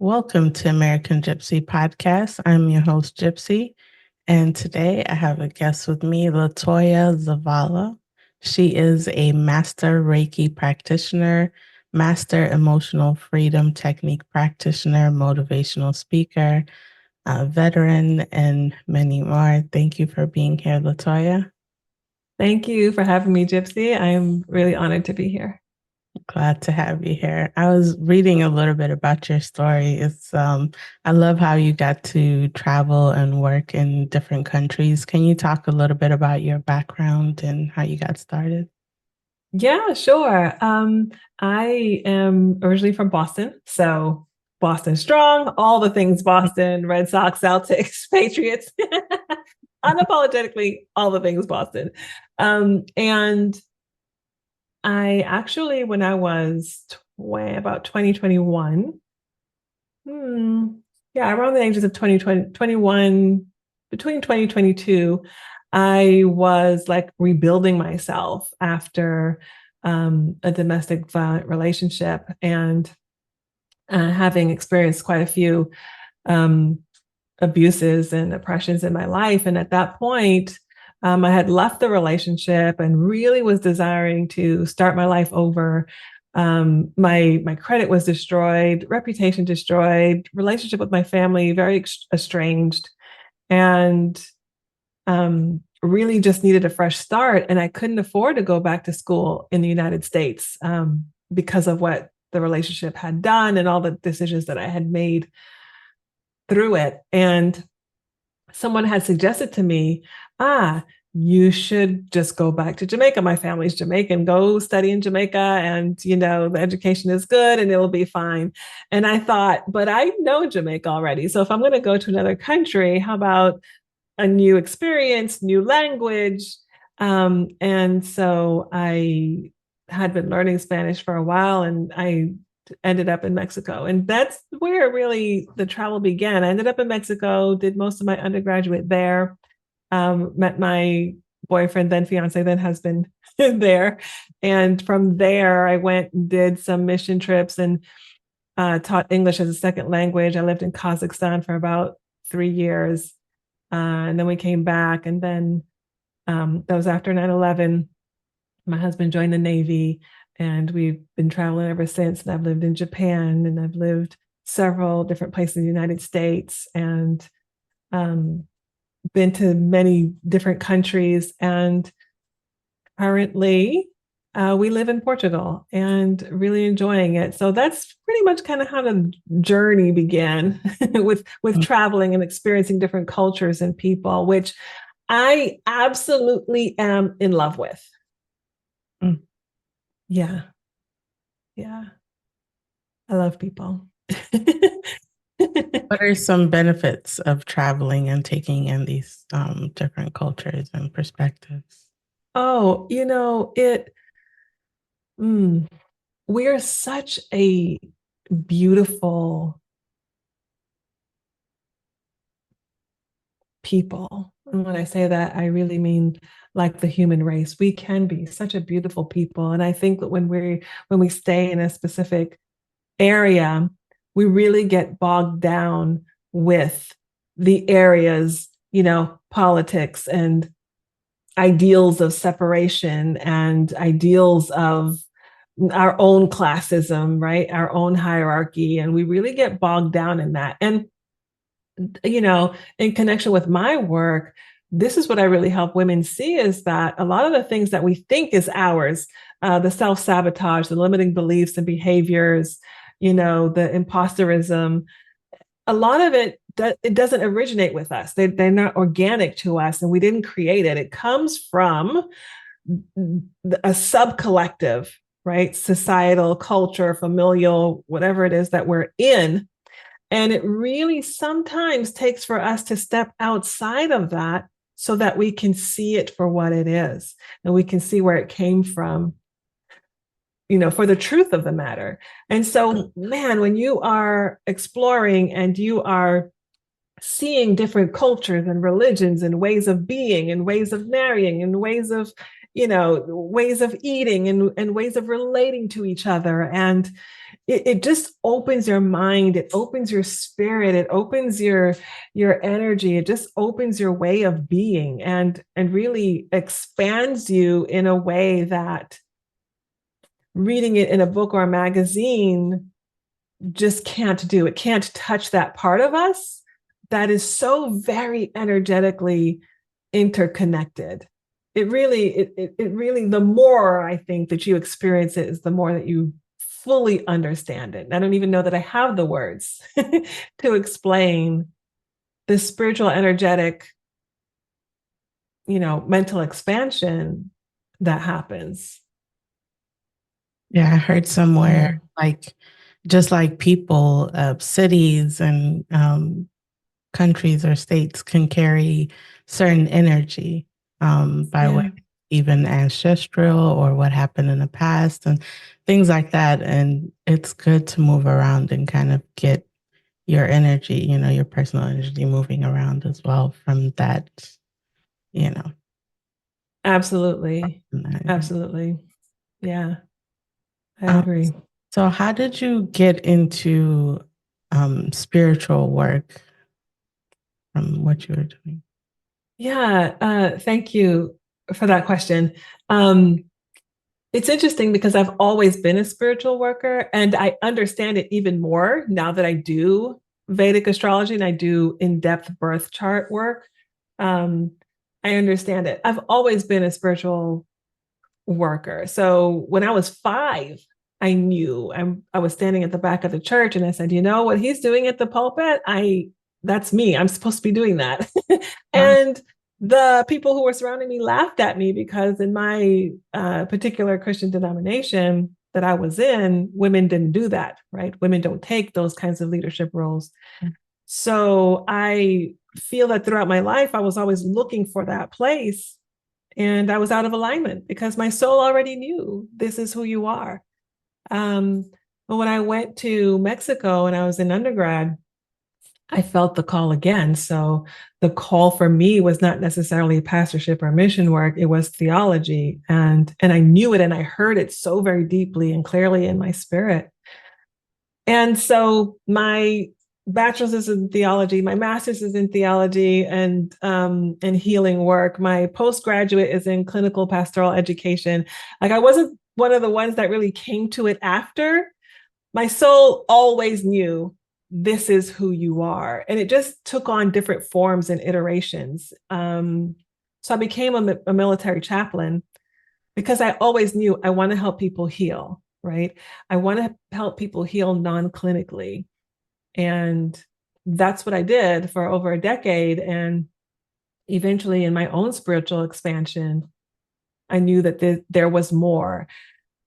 Welcome to American Gypsy Podcast. I'm your host, Gypsy, and today I have a guest with me, Latoya Zavala. She is a master Reiki practitioner, master emotional freedom technique practitioner, motivational speaker, a veteran, and many more. Thank you for being here, Latoya. Thank you for having me, Gypsy. I'm really honored to be here. Glad to have you here. I was reading a little bit about your story. I love how you got to travel and work in different countries. Can you talk a little bit about your background and how you got started? Yeah, sure. I am originally from Boston, so Boston strong, all the things Boston, Red Sox, Celtics, Patriots, unapologetically, all the things Boston. And I actually, when I was about 2021, yeah, around the ages of 2020, 21, between 2022, I was like rebuilding myself after a domestic violent relationship and having experienced quite a few um, abuses and oppressions in my life. And at that point, I had left the relationship and really was desiring to start my life over. My credit was destroyed, reputation destroyed, relationship with my family very estranged, and really just needed a fresh start. And I couldn't afford to go back to school in the United States because of what the relationship had done and all the decisions that I had made through it. And someone had suggested to me, you should just go back to Jamaica. My family's Jamaican. Go study in Jamaica, and the education is good and it'll be fine. And I thought, but I know Jamaica already. So if I'm going to go to another country, how about a new experience, new language? And so I had been learning Spanish for a while, and I ended up in Mexico. And that's where really the travel began. I ended up in Mexico, did most of my undergraduate there, met my boyfriend, then fiance, then husband there. And from there, I went and did some mission trips and taught English as a second language. I lived in Kazakhstan for about 3 years. And then we came back. And then that was after 9/11. My husband joined the Navy, and we've been traveling ever since. And I've lived in Japan, and I've lived several different places in the United States, and um, been to many different countries. And currently, we live in Portugal and really enjoying it. So that's pretty much kind of how the journey began with traveling and experiencing different cultures and people, which I absolutely am in love with. Mm. Yeah. Yeah. I love people. What are some benefits of traveling and taking in these different cultures and perspectives? Oh, mm, we're such a beautiful people. And when I say that, I really mean like the human race. We can be such a beautiful people. And I think that when we stay in a specific area, we really get bogged down with the areas, politics and ideals of separation and ideals of our own classism, right? Our own hierarchy. And we really get bogged down in that. And, in connection with my work, this is what I really help women see is that a lot of the things that we think is ours, the self sabotage, the limiting beliefs and behaviors, the imposterism, a lot of it doesn't originate with us. They're not organic to us, and we didn't create it. It comes from a sub-collective, right? Societal, culture, familial, whatever it is that we're in. And it really sometimes takes for us to step outside of that so that we can see it for what it is and we can see where it came from, for the truth of the matter. And so, man, when you are exploring and you are seeing different cultures and religions and ways of being and ways of marrying and ways of ways of eating and ways of relating to each other. And it just opens your mind, it opens your spirit, it opens your energy, it just opens your way of being and really expands you in a way that reading it in a book or a magazine just can't do. It can't touch that part of us that is so very energetically interconnected. It really, the more I think that you experience it is the more that you fully understand it. And I don't even know that I have the words to explain the spiritual, energetic, mental expansion that happens. Yeah, I heard somewhere Mhm. like just like people, cities and countries or states can carry certain energy by way Yeah, even ancestral or what happened in the past and things like that. And it's good to move around and kind of get your energy, your personal energy moving around as well from that, you know. absolutely. from that, yeah. Absolutely. Yeah, I Um, agree. so how did you get into spiritual work from what you were doing? Yeah, thank you for that question. Um, it's interesting because I've always been a spiritual worker and I understand it even more now that I do Vedic astrology and I do in-depth birth chart work. Um, I understand it. I've always been a spiritual worker. So when I was 5, I knew I was standing at the back of the church and I said, you know what he's doing at the pulpit? That's me. I'm supposed to be doing that. Oh, And the people who were surrounding me laughed at me because in my particular Christian denomination that I was in, women didn't do that, right? Women don't take those kinds of leadership roles. So I feel that throughout my life, I was always looking for that place and I was out of alignment because my soul already knew this is who you are. But when I went to Mexico and I was in undergrad, I felt the call again. So the call for me was not necessarily pastorship or mission work, it was theology. And I knew it and I heard it so very deeply and clearly in my spirit. And so my bachelor's is in theology, my master's is in theology and healing work. My postgraduate is in clinical pastoral education. Like I wasn't one of the ones that really came to it after. My soul always knew this is who you are, and it just took on different forms and iterations. So I became a military chaplain because I always knew I want to help people heal, right? I want to help people heal non-clinically. And that's what I did for over a decade. And eventually, in my own spiritual expansion, I knew that there was more.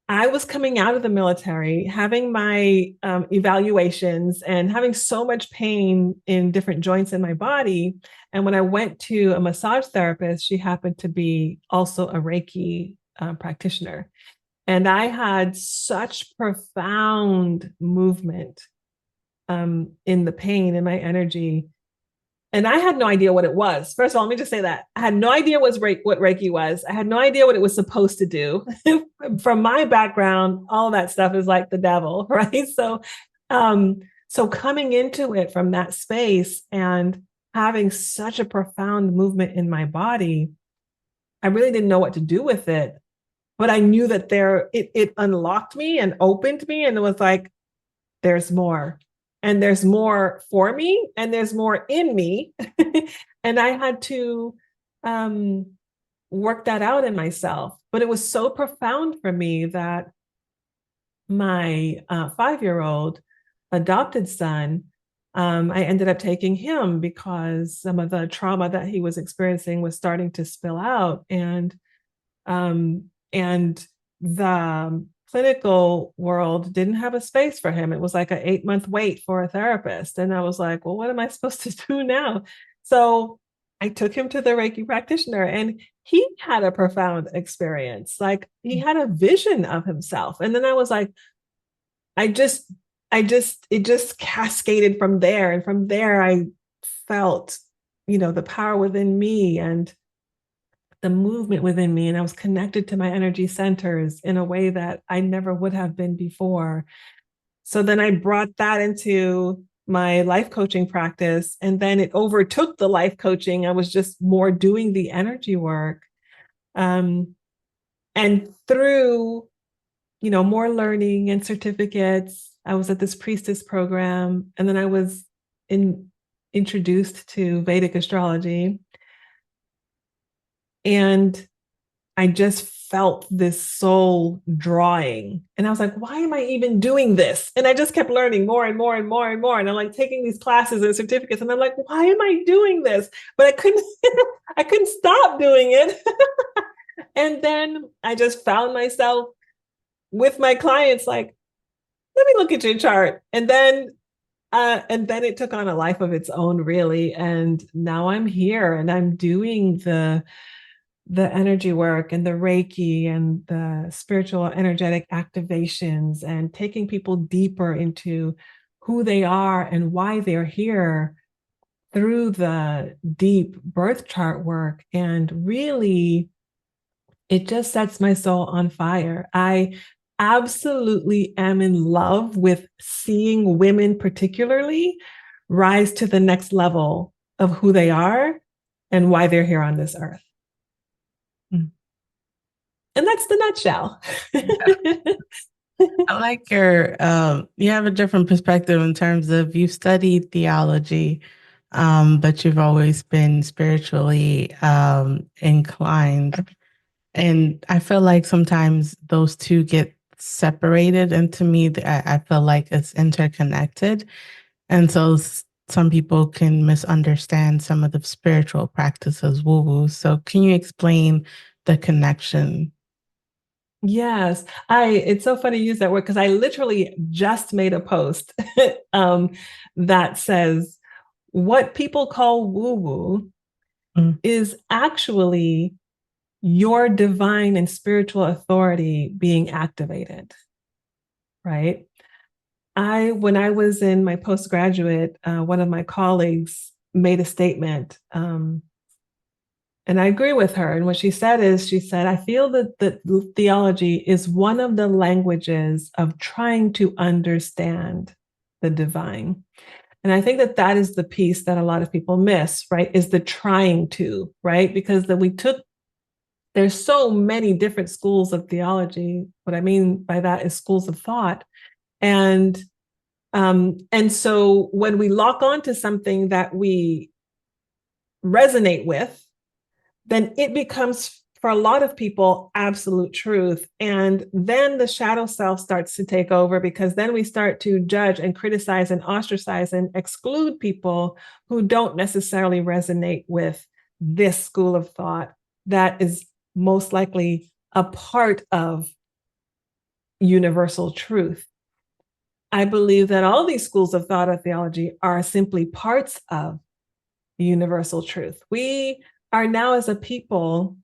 I was coming out of the military, having my evaluations and having so much pain in different joints in my body. And when I went to a massage therapist, she happened to be also a Reiki practitioner. And I had such profound movement in the pain in my energy. And I had no idea what it was. First of all, let me just say that I had no idea what Reiki was. I had no idea what it was supposed to do. From my background, all that stuff is like the devil, right? Um, so coming into it from that space and having such a profound movement in my body, I really didn't know what to do with it. But I knew that it unlocked me and opened me, and it was like, there's more. And there's more for me, and there's more in me. And I had to um, work that out in myself. But it was so profound for me that my 5-year-old adopted son, I ended up taking him because some of the trauma that he was experiencing was starting to spill out. And the clinical world didn't have a space for him. It was like an 8-month wait for a therapist. And I was like, well, what am I supposed to do now? So I took him to the Reiki practitioner and he had a profound experience. Like he had a vision of himself. And then I was like, I just, it just cascaded from there. And from there, I felt, the power within me. And the movement within me, and I was connected to my energy centers in a way that I never would have been before. So then I brought that into my life coaching practice, and then it overtook the life coaching. I was just more doing the energy work. And through, more learning and certificates, I was at this priestess program, and then I was introduced to Vedic astrology. And I just felt this soul drawing. And I was like, why am I even doing this? And I just kept learning more and more and more and more. And I'm like taking these classes and certificates. And I'm like, why am I doing this? But I couldn't, I couldn't stop doing it. And then I just found myself with my clients, like, let me look at your chart. And then it took on a life of its own, really. And now I'm here and I'm doing the energy work and the Reiki and the spiritual energetic activations and taking people deeper into who they are and why they're here through the deep birth chart work. And really, it just sets my soul on fire. I absolutely am in love with seeing women, particularly, rise to the next level of who they are and why they're here on this earth. And that's the nutshell. I like you have a different perspective in terms of you've studied theology, but you've always been spiritually inclined. And I feel like sometimes those two get separated. And to me, I feel like it's interconnected. And so some people can misunderstand some of the spiritual practices woo-woo. So can you explain the connection? Yes, it's so funny you use that word because I literally just made a post that says what people call woo-woo is actually your divine and spiritual authority being activated, right? When I was in my postgraduate, one of my colleagues made a statement, and I agree with her. And what she said is, she said, I feel that theology is one of the languages of trying to understand the divine. And I think that that is the piece that a lot of people miss, right? Is the trying to, right? Because there's so many different schools of theology. What I mean by that is schools of thought. And so when we lock onto something that we resonate with, then it becomes, for a lot of people, absolute truth. And then the shadow self starts to take over, because then we start to judge and criticize and ostracize and exclude people who don't necessarily resonate with this school of thought that is most likely a part of universal truth. I believe that all these schools of thought or theology are simply parts of universal truth. We are now, as a people,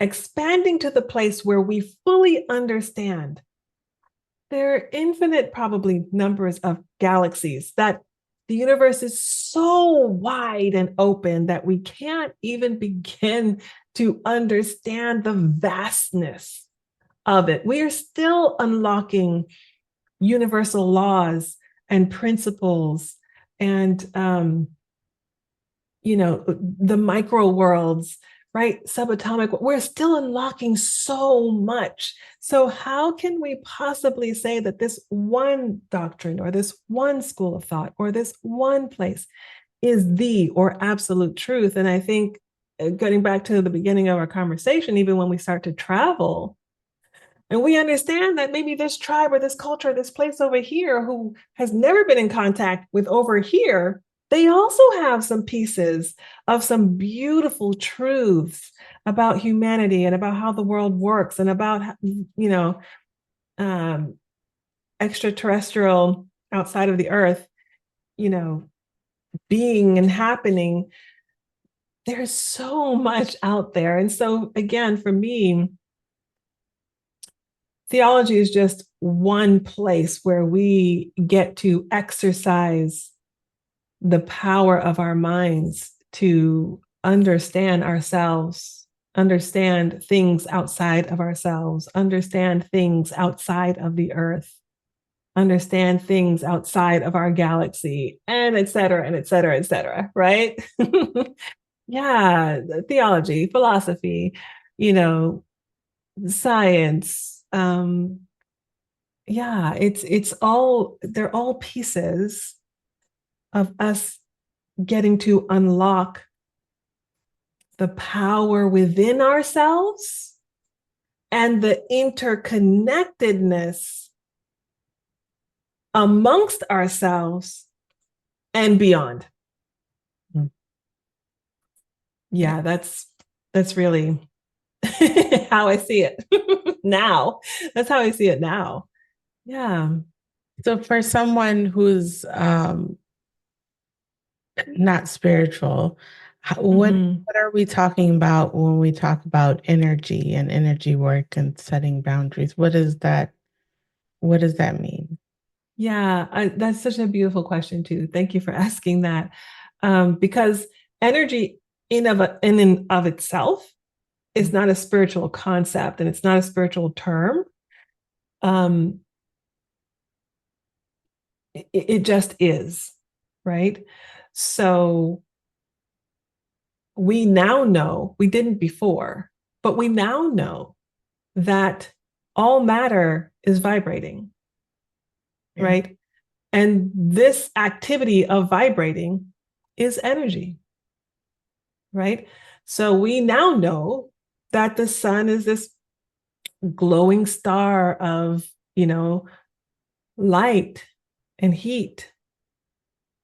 expanding to the place where we fully understand there are infinite, probably, numbers of galaxies, that the universe is so wide and open that we can't even begin to understand the vastness of it. We are still unlocking universal laws and principles and the micro worlds, right? Subatomic. We're still unlocking so much. So how can we possibly say that this one doctrine or this one school of thought or this one place is the or absolute truth? And I think, getting back to the beginning of our conversation, even when we start to travel, and we understand that maybe this tribe or this culture, this place over here who has never been in contact with over here, they also have some pieces of some beautiful truths about humanity and about how the world works and about, extraterrestrial, outside of the earth, being and happening. There's so much out there. And so, again, for me, theology is just one place where we get to exercise the power of our minds to understand ourselves understand things outside of ourselves, understand things outside of the earth, understand things outside of our galaxy, and et cetera, and et cetera, et cetera, right? Yeah, theology, philosophy, you know, science. Yeah, it's all, they're all pieces of us getting to unlock the power within ourselves and the interconnectedness amongst ourselves and beyond. Yeah, that's really how I see it now. That's how I see it now. Yeah. So for someone who's not spiritual, Mhm. what are we talking about when we talk about energy and energy work and setting boundaries? What does that mean? Yeah, that's such a beautiful question too. Thank you for asking that. Because energy in and of itself is not a spiritual concept and it's not a spiritual term. Um, it just is, right? So we now know, we didn't before, but we now know that all matter is vibrating, Yeah. right? And this activity of vibrating is energy, right? So we now know that the sun is this glowing star of, light and heat.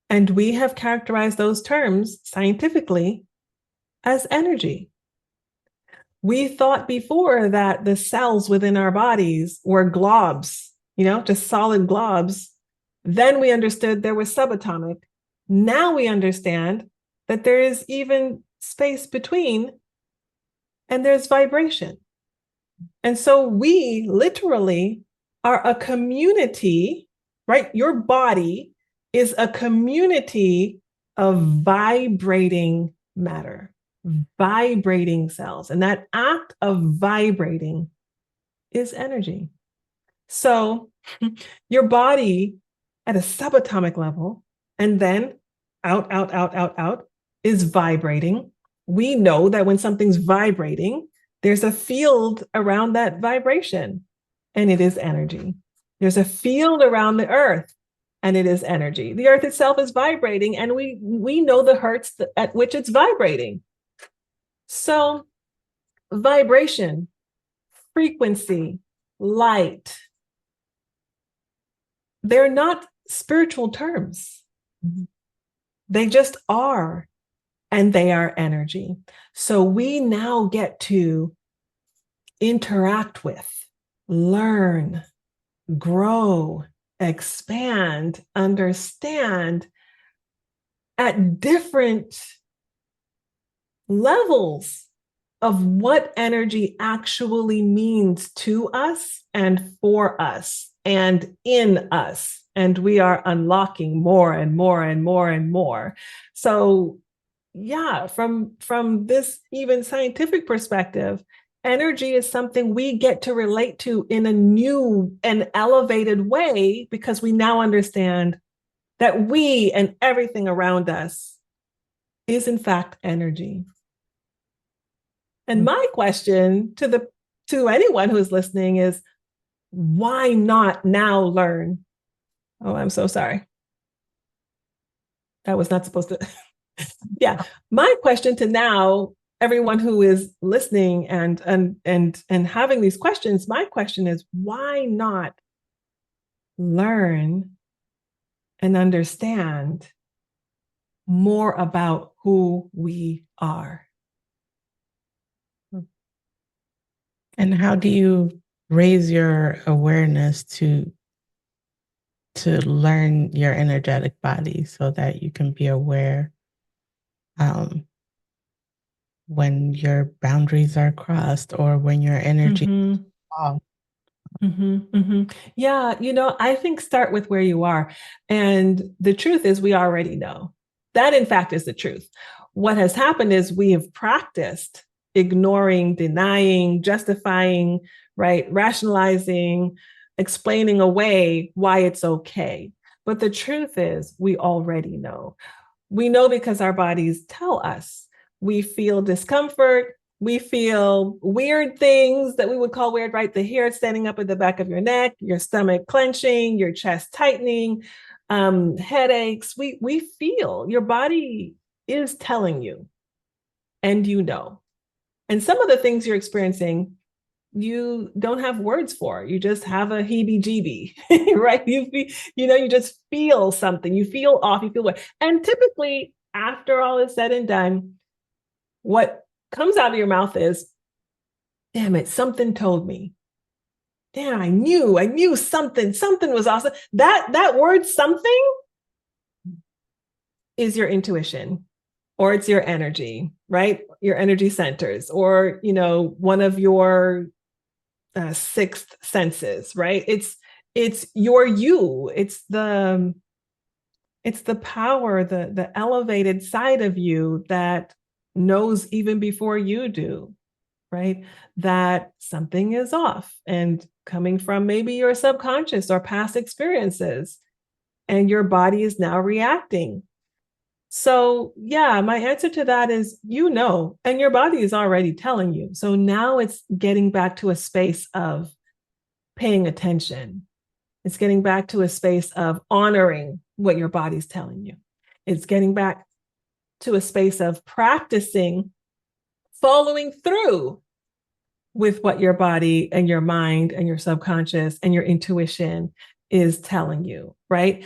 And we have characterized those terms scientifically as energy. We thought before that the cells within our bodies were globs, just solid globs. Then we understood there was subatomic. Now we understand that there is even space between and there's vibration. And so we literally are a community, right? Your body is a community of vibrating matter, vibrating cells. And that act of vibrating is energy. So your body at a subatomic level, and then out, is vibrating. We know that when something's vibrating, there's a field around that vibration, and it is energy. There's a field around the earth, and it is energy. The earth itself is vibrating, and we know the hertz at which it's vibrating. So vibration, frequency, light, they're not spiritual terms. They just are, and they are energy. So we now get to interact with, learn, grow, expand, understand at different levels of what energy actually means to us and for us and in us. And we are unlocking more and more and more and more. So yeah, from this even scientific perspective, energy is something we get to relate to in a new and elevated way because we now understand that we and everything around us is in fact energy. And my question to anyone who's listening is, why not now learn? Oh, I'm so sorry. That was not supposed to. Yeah, my question to now everyone who is listening and having these questions, my question is, why not learn and understand more about who we are? And how do you raise your awareness to learn your energetic body so that you can be aware um, when your boundaries are crossed or when your energy is off? Yeah, I think start with where you are. And the truth is, we already know. That, in fact, is the truth. What has happened is we have practiced ignoring, denying, justifying, right? Rationalizing, explaining away why it's okay. But the truth is, we already know. We know because our bodies tell us. We feel discomfort. We feel weird things that we would call weird, right? The hair standing up at the back of your neck, your stomach clenching, your chest tightening, headaches. We feel your body is telling you, and you know. And some of the things you're experiencing, you don't have words for. You just have a heebie-jeebie, right? You just feel something. You feel off. You feel what? And typically, after all is said and done, what comes out of your mouth is, "Damn it, something told me. Damn, I knew something was awesome." That word "something" is your intuition, or it's your energy, right? Your energy centers, or one of your sixth senses, right? It's your you. It's the power, the elevated side of you that knows even before you do, right? That something is off, and coming from maybe your subconscious or past experiences, and your body is now reacting. So yeah, my answer to that is, and your body is already telling you. So now it's getting back to a space of paying attention. It's getting back to a space of honoring what your body's telling you. It's getting back to a space of practicing following through with what your body and your mind and your subconscious and your intuition is telling you, right?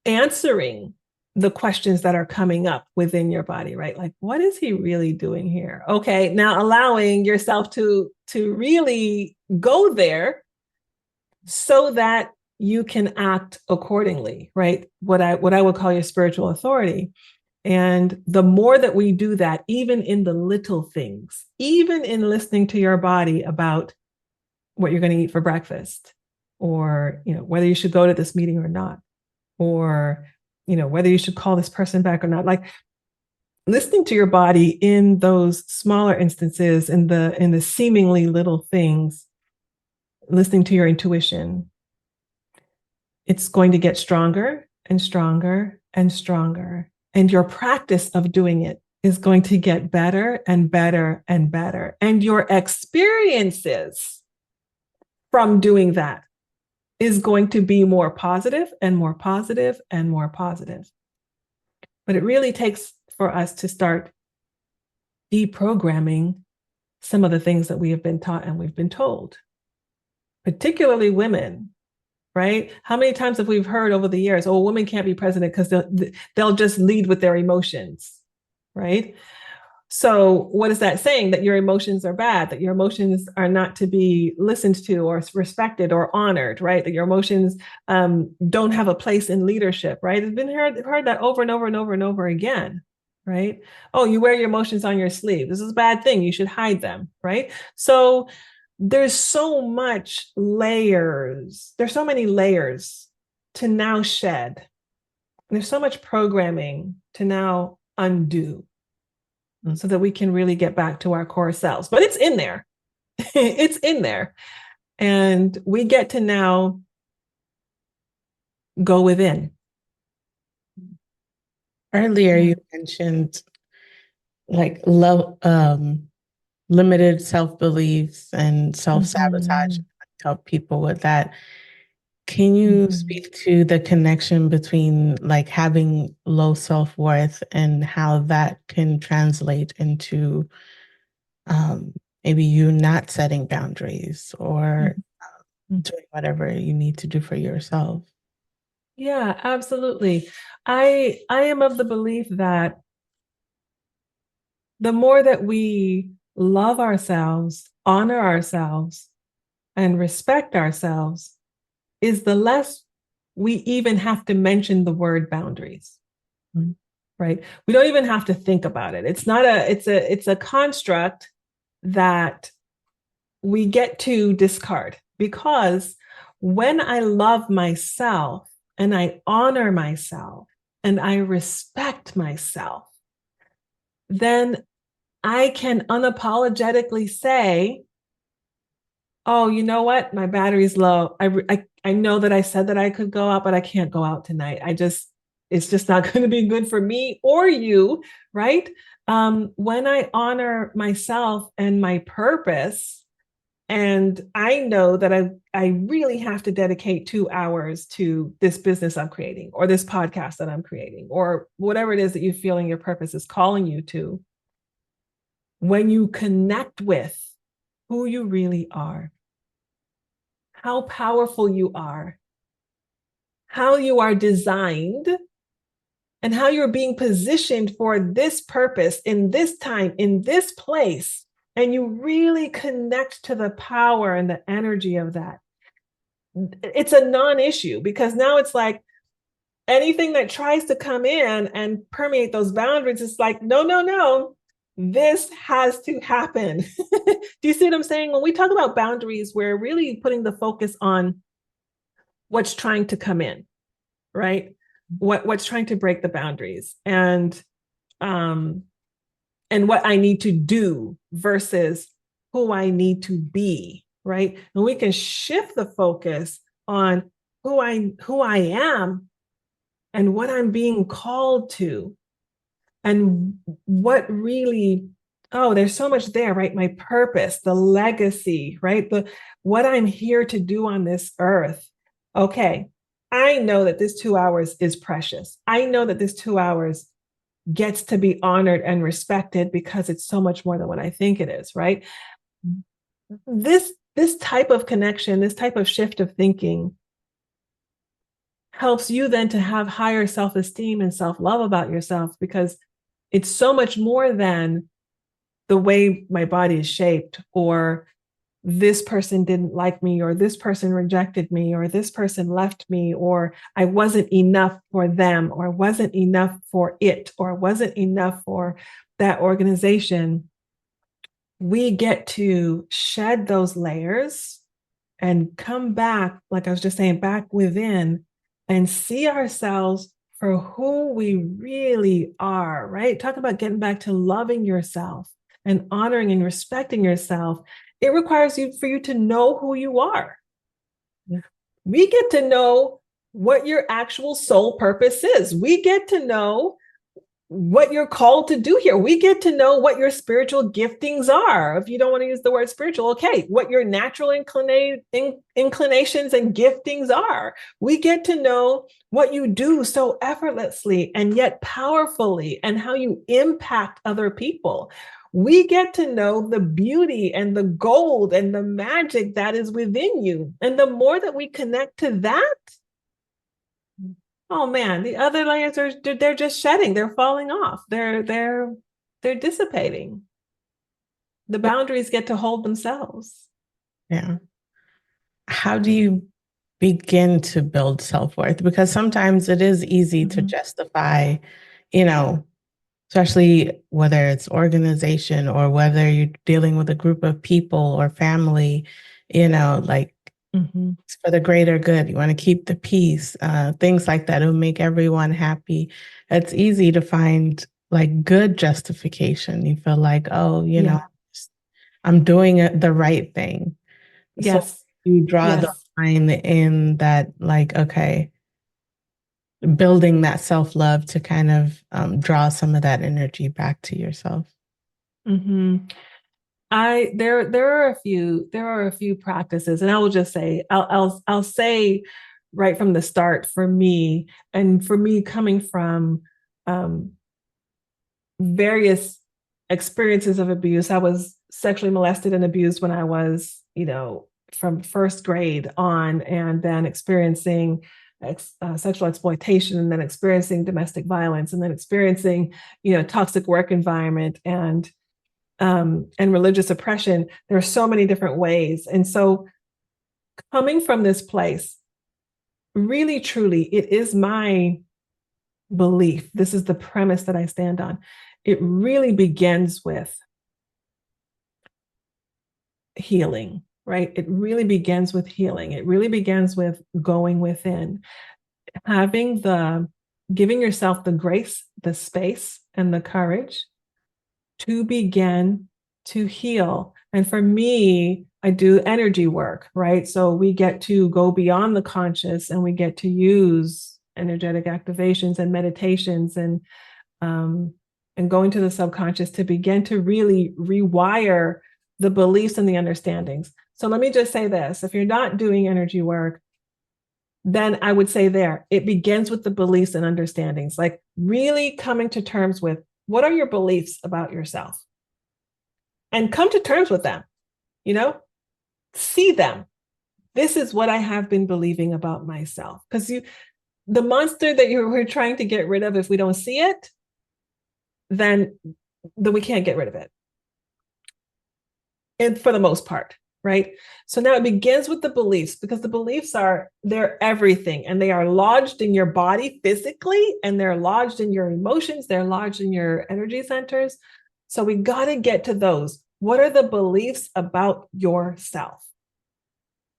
Answering the questions that are coming up within your body, right? Like, what is he really doing here? Okay, now allowing yourself to really go there so that you can act accordingly, right? What I would call your spiritual authority. And the more that we do that, even in the little things, even in listening to your body about what you're going to eat for breakfast, or whether you should go to this meeting or not, or whether you should call this person back or not, like listening to your body in those smaller instances, in the seemingly little things, listening to your intuition, it's going to get stronger and stronger and stronger. And your practice of doing it is going to get better and better and better. And your experiences from doing that is going to be more positive and more positive and more positive. But it really takes for us to start deprogramming some of the things that we have been taught and we've been told, particularly women, right? How many times have we heard over the years, "Oh, women can't be president because they'll just lead with their emotions," right? So what is that saying? That your emotions are bad, that your emotions are not to be listened to or respected or honored, right? That your emotions don't have a place in leadership, right? It's been heard that over and over and over and over again, right? "Oh, you wear your emotions on your sleeve. This is a bad thing. You should hide them," right? So there's so much layers. There's so many layers to now shed. There's so much programming to now undo, so that we can really get back to our core selves. But it's in there. It's in there. And we get to now go within. Earlier, you mentioned like love, limited self-beliefs and self-sabotage. Help people with that. Can you speak to the connection between like having low self-worth and how that can translate into maybe you not setting boundaries or doing whatever you need to do for yourself? Yeah, absolutely. I am of the belief that the more that we love ourselves, honor ourselves, and respect ourselves, is the less we even have to mention the word boundaries. Right? We don't even have to think about it. It's a construct that we get to discard, because when I love myself and I honor myself and I respect myself, then I can unapologetically say, oh, you know what? My battery's low. I know that I said that I could go out, but I can't go out tonight. It's just not going to be good for me or you, right? When I honor myself and my purpose, and I know that I really have to dedicate 2 hours to this business I'm creating, or this podcast that I'm creating, or whatever it is that you feeling your purpose is calling you to. When you connect with who you really are, how powerful you are, how you are designed, and how you're being positioned for this purpose in this time, in this place, and you really connect to the power and the energy of that, it's a non-issue, because now it's like anything that tries to come in and permeate those boundaries, it's like, no, no, no, this has to happen. Do you see what I'm saying? When we talk about boundaries, we're really putting the focus on what's trying to come in, right? What's trying to break the boundaries, and what I need to do versus who I need to be, right? And we can shift the focus on who I am and what I'm being called to, and what really, oh, there's so much there, right? My purpose, the legacy, right? The what I'm here to do on this earth. Okay, I know that this 2 hours is precious. I know that this 2 hours gets to be honored and respected because it's so much more than what I think it is, right? This type of connection, this type of shift of thinking helps you then to have higher self-esteem and self-love about yourself, because it's so much more than the way my body is shaped, or this person didn't like me, or this person rejected me, or this person left me, or I wasn't enough for them, or wasn't enough for it, or wasn't enough for that organization. We get to shed those layers and come back, like I was just saying, back within, and see ourselves for who we really are, right? Talk about getting back to loving yourself and honoring and respecting yourself. It requires for you to know who you are. We get to know what your actual soul purpose is. We get to know what you're called to do here. We get to know what your spiritual giftings are. If you don't want to use the word spiritual, okay, what your natural inclinations and giftings are. We get to know what you do so effortlessly and yet powerfully, and how you impact other people. We get to know the beauty and the gold and the magic that is within you. And the more that we connect to that, oh man, the other layers they're just shedding, they're falling off, they're dissipating. The boundaries get to hold themselves. Yeah. How do you begin to build self-worth? Because sometimes it is easy to justify, you know, especially whether it's organization or whether you're dealing with a group of people or family, like it's for the greater good. You want to keep the peace, things like that. It'll make everyone happy. It's easy to find like good justification. You feel like, oh, I'm doing the right thing. So Yes. you draw the Yes. line in that, like, okay, building that self-love to kind of draw some of that energy back to yourself. There are a few practices, and I will just say, I'll say right from the start, for me, and for me coming from um, various experiences of abuse. I was sexually molested and abused when I was, from first grade on, and then experiencing sexual exploitation, and then experiencing domestic violence, and then experiencing, toxic work environment, and religious oppression. There are so many different ways. And so coming from this place, really, truly, it is my belief. This is the premise that I stand on. It really begins with healing, right? It really begins with healing. It really begins with going within, giving yourself the grace, the space, and the courage to begin to heal. And for me, I do energy work, right? So we get to go beyond the conscious and we get to use energetic activations and meditations and go into the subconscious to begin to really rewire the beliefs and the understandings. So let me just say this. If you're not doing energy work, then I would say it begins with the beliefs and understandings, like really coming to terms with what are your beliefs about yourself? And come to terms with them, see them. This is what I have been believing about myself. Because the monster that we're trying to get rid of, if we don't see it, then we can't get rid of it. And for the most part, right? So now it begins with the beliefs, because the beliefs they're everything, and they are lodged in your body physically, and they're lodged in your emotions, they're lodged in your energy centers. So we got to get to those. What are the beliefs about yourself?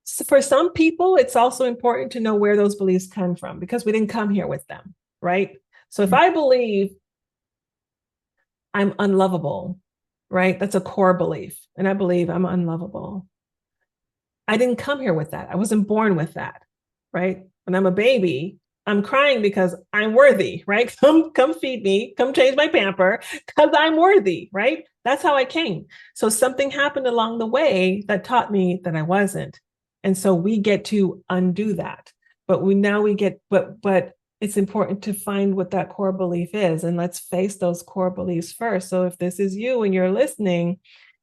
So for some people, it's also important to know where those beliefs come from, because we didn't come here with them, right? So if I believe I'm unlovable, right? That's a core belief. And I believe I'm unlovable. I didn't come here with that. I wasn't born with that, right? When I'm a baby, I'm crying because I'm worthy, right? Come feed me, come change my pamper, because I'm worthy, right? That's how I came. So something happened along the way that taught me that I wasn't. And so we get to undo that. But it's important to find what that core belief is. And let's face those core beliefs first. So if this is you and you're listening,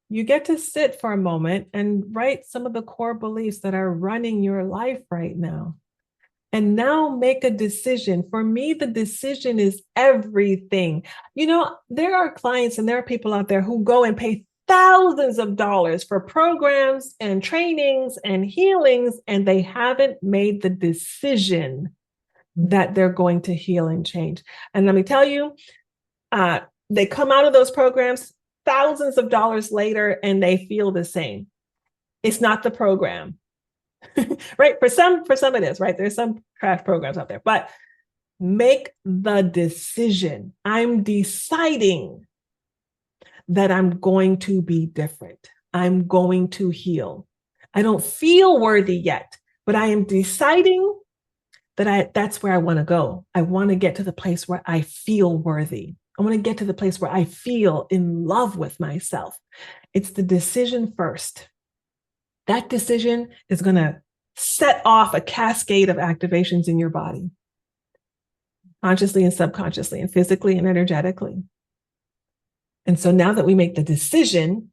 you get to sit for a moment and write some of the core beliefs that are running your life right now. And now make a decision. For me, the decision is everything. There are clients and there are people out there who go and pay thousands of dollars for programs and trainings and healings, and they haven't made the decision that they're going to heal and change. And let me tell you, they come out of those programs thousands of dollars later and they feel the same. It's not the program. Right? For some it is, right? There's some crash programs out there, but make the decision. I'm deciding that I'm going to be different. I'm going to heal. I don't feel worthy yet, but I am deciding that's where I want to go. I want to get to the place where I feel worthy. I want to get to the place where I feel in love with myself. It's the decision first. That decision is going to set off a cascade of activations in your body, consciously and subconsciously, and physically and energetically. And so now that we make the decision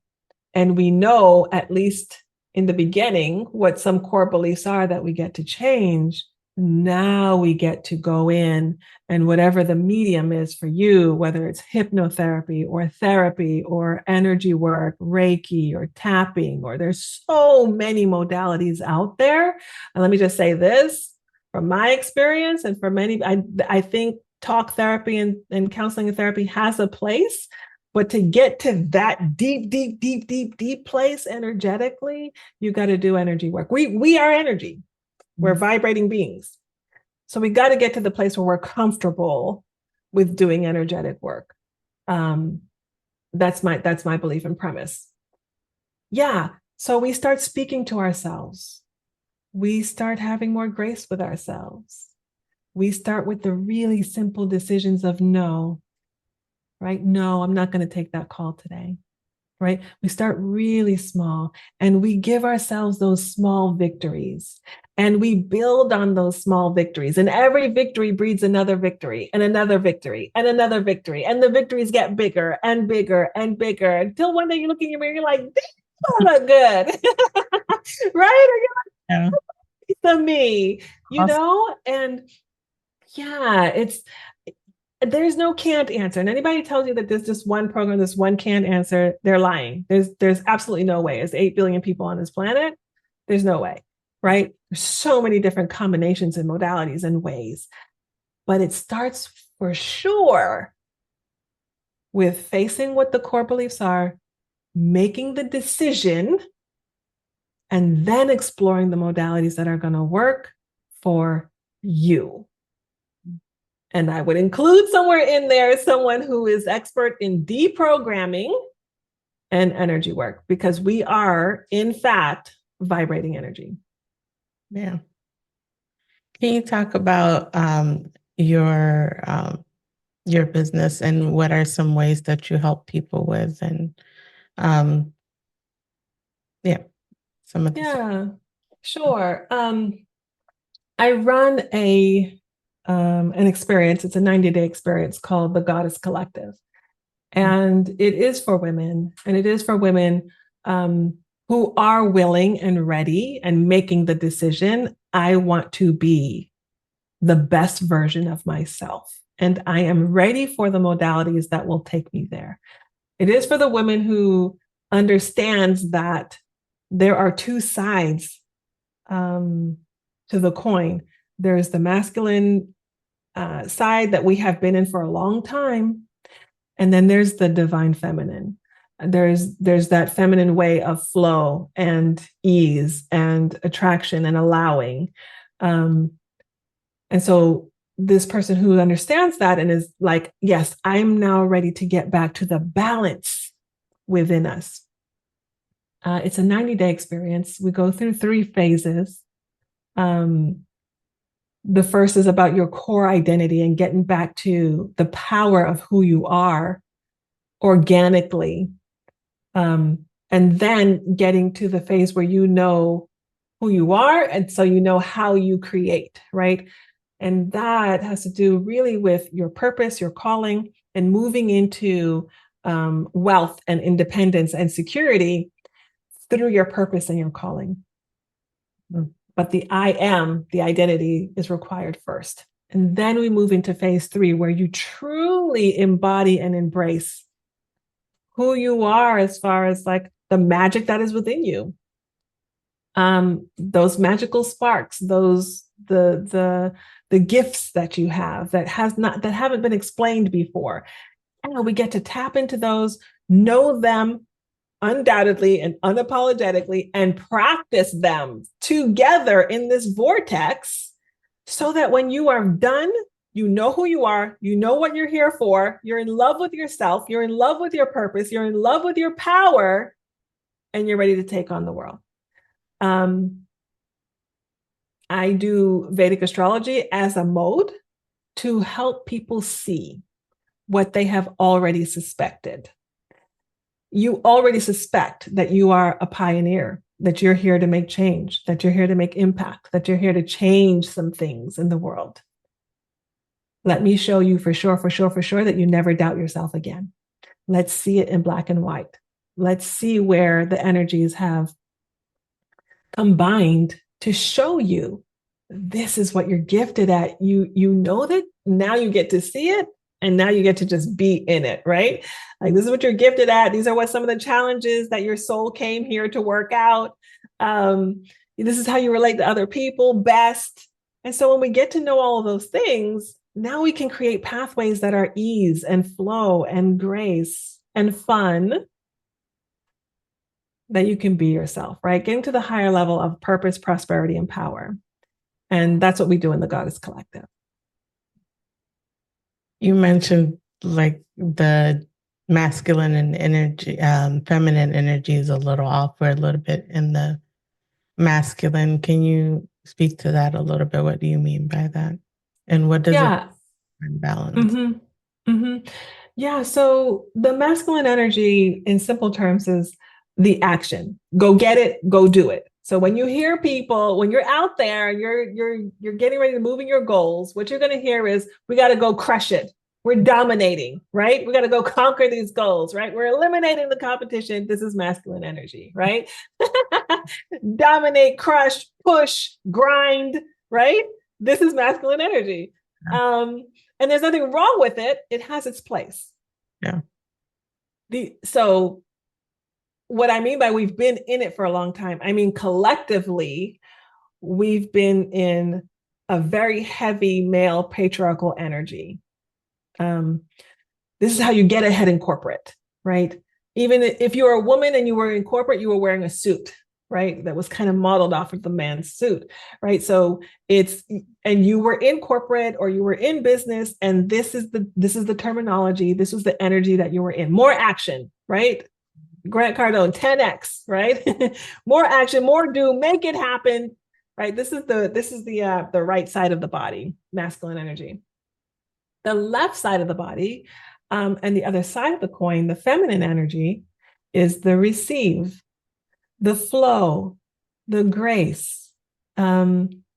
and we know, at least in the beginning, what some core beliefs are that we get to change, now we get to go in, and whatever the medium is for you, whether it's hypnotherapy or therapy or energy work, Reiki or tapping, or there's so many modalities out there. And let me just say this, from my experience and for many, I think talk therapy and counseling and therapy has a place. But to get to that deep place energetically, you got to do energy work. We are energy. We're vibrating beings. So we got to get to the place where we're comfortable with doing energetic work. That's my belief and premise. Yeah. So we start speaking to ourselves. We start having more grace with ourselves. We start with the really simple decisions of no, right? No, I'm not going to take that call today. Right? We start really small and we give ourselves those small victories and we build on those small victories, and every victory breeds another victory and another victory and another victory. And the victories get bigger and bigger and bigger until one day you look in your mirror, you're like, I look good. Right? Or you're like, yeah, it's a me, awesome. And yeah, there's no can't answer. And anybody tells you that there's just one program, this one can't answer, they're lying. There's absolutely no way. There's 8 billion people on this planet. There's no way, right? There's so many different combinations and modalities and ways. But it starts for sure with facing what the core beliefs are, making the decision, and then exploring the modalities that are going to work for you. And I would include somewhere in there someone who is expert in deprogramming and energy work, because we are, in fact, vibrating energy. Yeah. Can you talk about your business and what are some ways that you help people with, and um, yeah, some of the Yeah, sure. I run an experience. It's a 90-day experience called the Goddess Collective. And it is for women, and it is for women who are willing and ready and making the decision. I want to be the best version of myself, and I am ready for the modalities that will take me there. It is for the women who understands that there are two sides to the coin. There's the masculine side that we have been in for a long time, and then there's the divine feminine. There's that feminine way of flow and ease and attraction and allowing. And so this person who understands that and is like, yes, I'm now ready to get back to the balance within us. It's a 90-day experience. We go through 3 phases. The first is about your core identity and getting back to the power of who you are organically. And then getting to the phase where you know who you are. And so you know how you create, right? And that has to do really with your purpose, your calling, and moving into wealth and independence and security through your purpose and your calling. But the I am, the identity, is required first. And then we move into phase 3, where you truly embody and embrace who you are as far as like the magic that is within you. Those magical sparks, those the gifts that you have that haven't been explained before. And we get to tap into those, know them undoubtedly and unapologetically, and practice them together in this vortex, so that when you are done, you know who you are, you know what you're here for, you're in love with yourself, you're in love with your purpose, you're in love with your power, and you're ready to take on the world. I do Vedic astrology as a mode to help people see what they have already suspected. You already suspect that you are a pioneer, that you're here to make change, that you're here to make impact, that you're here to change some things in the world. Let me show you for sure that you never doubt yourself again. Let's see it in black and white. Let's see where the energies have combined to show you this is what you're gifted at. You know that now you get to see it, and now you get to just be in it, right? Like, this is what you're gifted at. These are what some of the challenges that your soul came here to work out. This is how you relate to other people best. And so when we get to know all of those things, now we can create pathways that are ease and flow and grace and fun, that you can be yourself, right? Getting to the higher level of purpose, prosperity, and power. And that's what we do in the Goddess Collective. You mentioned like the masculine and energy, feminine energy is a little off. We're a little bit in the masculine. Can you speak to that a little bit? What do you mean by that? And what does it balance? Mm-hmm. Mm-hmm. Yeah. So the masculine energy, in simple terms, is the action. Go get it, go do it. So when you hear people, when you're out there, you're getting ready to move in your goals, what you're going to hear is, we got to go crush it. We're dominating, right? We got to go conquer these goals, right? We're eliminating the competition. This is masculine energy, right? Dominate, crush, push, grind, right? This is masculine energy. And there's nothing wrong with it. It has its place. Yeah. So what I mean by we've been in it for a long time, I mean, collectively, we've been in a very heavy male patriarchal energy. This is how you get ahead in corporate, right? Even if you were a woman and you were in corporate, you were wearing a suit. right? That was kind of modeled off of the man's suit, right? So and you were in corporate or you were in business, and this is the terminology, this was the energy that you were in. More action, right? Grant Cardone, 10x, right? More action, more do, make it happen, right? This is the right side of the body, masculine energy. The left side of the body, and the other side of the coin, the feminine energy, is the receive, the flow, the grace.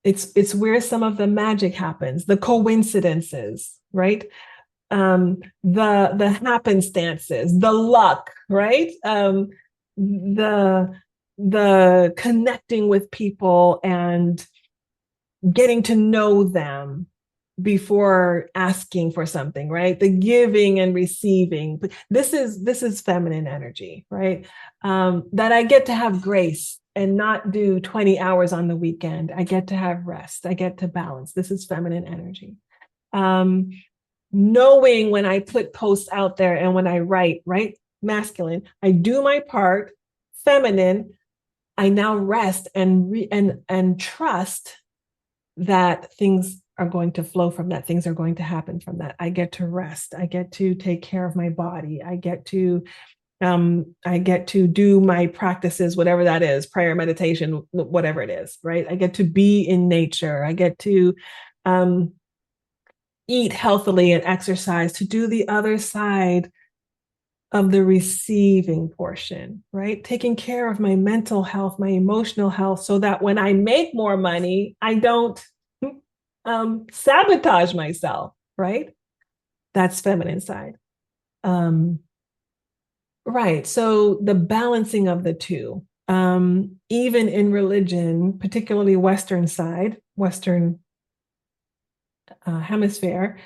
It's where some of the magic happens, the coincidences, right? The happenstances, the luck, right? The connecting with people and getting to know them before asking for something, right? The giving and receiving. This is feminine energy, right? That I get to have grace and not do 20 hours on the weekend. I get to have rest. I get to balance. This is feminine energy. Knowing when I put posts out there and when I write, right? Masculine. I do my part. Feminine. I now rest and trust that things are going to flow from that. Things are going to happen from that. I get to rest. I get to take care of my body. I get to do my practices, whatever that is, prayer, meditation, whatever it is, right? I get to be in nature. I get to eat healthily and exercise, to do the other side of the receiving portion, right? Taking care of my mental health, my emotional health, so that when I make more money, I don't sabotage myself, right? That's feminine side. Right. So the balancing of the two, even in religion, particularly Western side, Western hemisphere,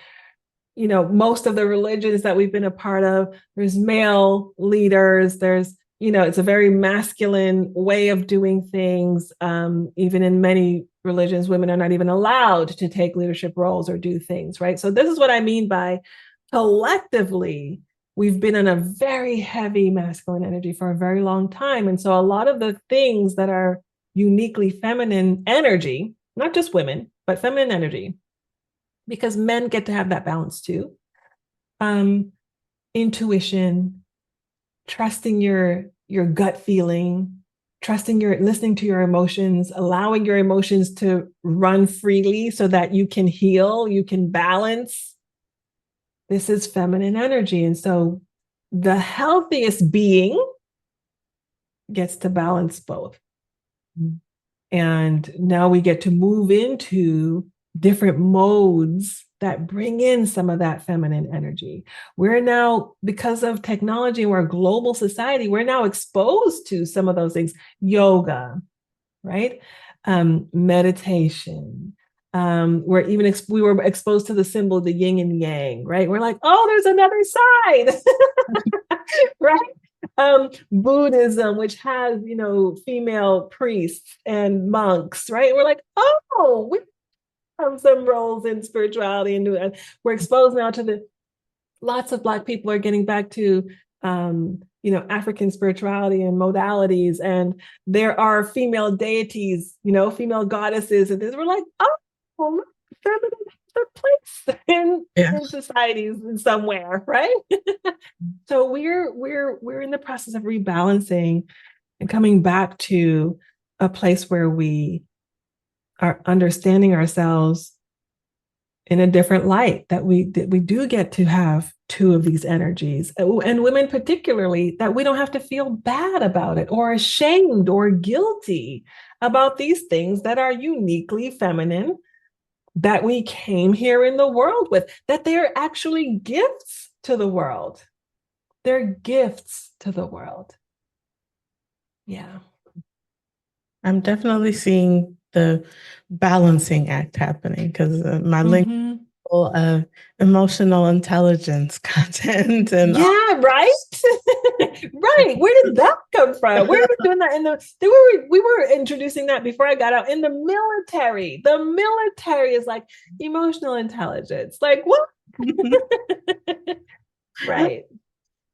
most of the religions that we've been a part of, there's male leaders, there's, it's a very masculine way of doing things. Even in many religions, women are not even allowed to take leadership roles or do things, right? So this is what I mean by collectively, we've been in a very heavy masculine energy for a very long time. And so a lot of the things that are uniquely feminine energy, not just women, but feminine energy, because men get to have that balance too. Intuition, trusting your gut feeling, listening to your emotions, allowing your emotions to run freely so that you can heal, you can balance. This is feminine energy. And so the healthiest being gets to balance both. And now we get to move into different modes that bring in some of that feminine energy. We're now, because of technology, we're a global society, we're now exposed to some of those things. Yoga, right? Meditation. We were exposed to the symbol, the yin and yang, right? We're like, oh, there's another side, right? Buddhism, which has, female priests and monks, right? We're like, oh, we have some roles in spirituality, and we're exposed now to lots of Black people are getting back to, African spirituality and modalities, and there are female deities, female goddesses, and we're like, oh, feminine has a place in societies in somewhere, right? So we're in the process of rebalancing and coming back to a place where we are understanding ourselves in a different light, that we do get to have two of these energies, and women particularly, that we don't have to feel bad about it or ashamed or guilty about these things that are uniquely feminine, that we came here in the world with, that they're actually gifts to the world. They're gifts to the world. Yeah. I'm definitely seeing the balancing act happening, because my link full of emotional intelligence content and right. Right. Where did that come from? Where are we doing that we were introducing that before I got out in the military. The military is like emotional intelligence. Like what? Right.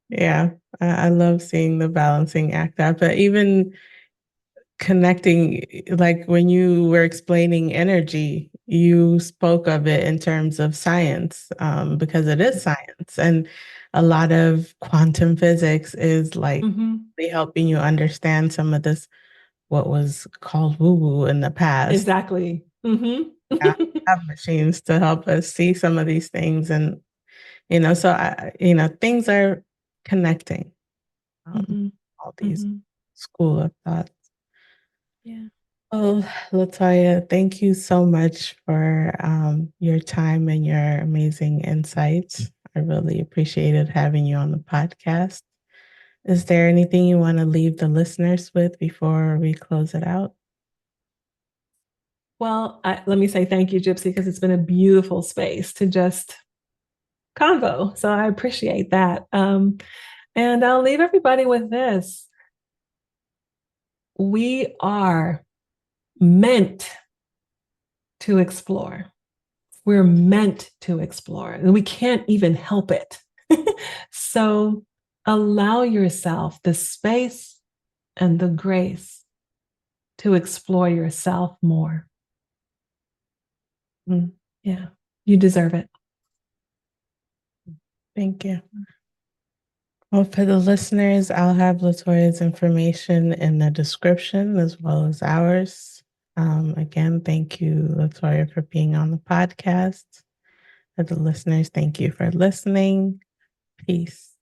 Yeah. I love seeing the balancing act out, but even connecting, like when you were explaining energy, you spoke of it in terms of science, because it is science, and a lot of quantum physics is like helping you understand some of this, what was called woo woo in the past. Exactly. Have machines to help us see some of these things, and so things are connecting. All these school of thought. Yeah. Oh, Latoya, thank you so much for your time and your amazing insights. I really appreciated having you on the podcast. Is there anything you want to leave the listeners with before we close it out? Well, let me say thank you, Gypsy, because it's been a beautiful space to just convo. So I appreciate that. And I'll leave everybody with this. We are meant to explore. We're meant to explore, and we can't even help it. So allow yourself the space and the grace to explore yourself more. Yeah, you deserve it. Thank you. Well, for the listeners, I'll have Latoya's information in the description as well as ours. Again, thank you, Latoya, for being on the podcast. For the listeners, thank you for listening. Peace.